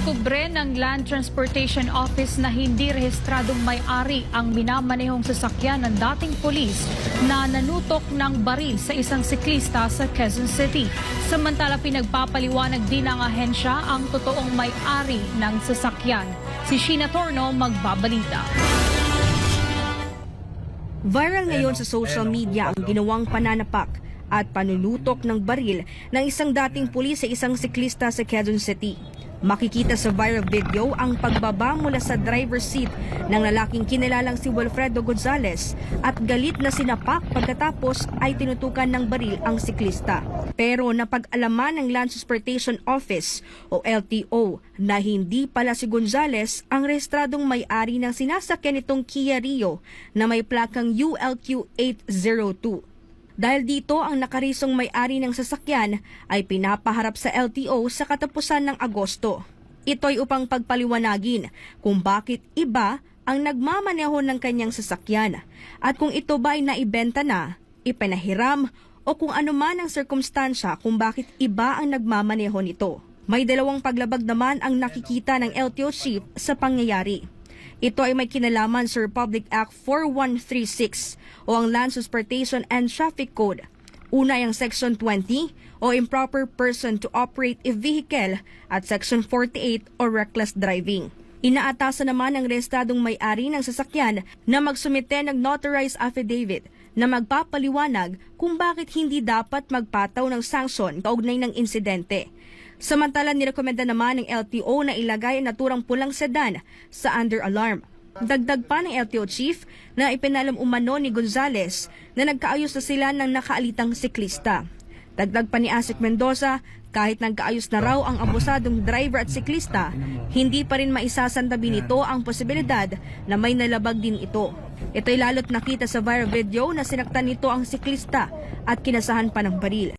Nadiskubre ng Land Transportation Office na hindi rehistradong may-ari ang minamanehong sasakyan ng dating pulis na nanutok ng baril sa isang siklista sa Quezon City. Samantala pinagpapaliwanag din ng ahensya ang totoong may-ari ng sasakyan. Si Sheena Torno magbabalita. Viral ngayon sa social media ang ginawang pananapak at panulutok ng baril ng isang dating pulis sa isang siklista sa Quezon City. Makikita sa viral video ang pagbaba mula sa driver's seat ng lalaking kinilalang si Wilfredo Gonzales at galit na sinapak pagkatapos ay tinutukan ng baril ang siklista. Pero napag-alaman ng Land Transportation Office o LTO na hindi pala si Gonzales ang rehistradong may-ari ng sinasakyan nitong Kia Rio na may plakang ULQ 802. Dahil dito ang nakarisong may-ari ng sasakyan ay pinapaharap sa LTO sa katapusan ng Agosto. Ito'y upang pagpaliwanagin kung bakit iba ang nagmamaneho ng kanyang sasakyan at kung ito ba ay naibenta na, ipinahiram o kung ano man ang sirkumstansya kung bakit iba ang nagmamaneho nito. May dalawang paglabag naman ang nakikita ng LTO chief sa pangyayari. Ito ay may kinalaman sa Republic Act 4136 o ang Land Transportation and Traffic Code. Una ay ang Section 20 o Improper Person to Operate a Vehicle at Section 48 o Reckless Driving. Inaatasan naman ang rehistradong may-ari ng sasakyan na magsumite ng notarized affidavit na magpapaliwanag kung bakit hindi dapat magpataw ng sanksyon kaugnay ng insidente. Samantala, nirekomenda naman ng LTO na ilagay ang naturang pulang sedan sa under alarm. Dagdag pa ng LTO chief na ipinalam umano ni Gonzales na nagkaayos na sila ng nakaalitang siklista. Dagdag pa ni Asik Mendoza, kahit nagkaayos na raw ang abusadong driver at siklista, hindi pa rin maisasantabi nito ang posibilidad na may nalabag din ito. Ito'y lalo't nakita sa viral video na sinaktan nito ang siklista at kinasahan pa ng baril.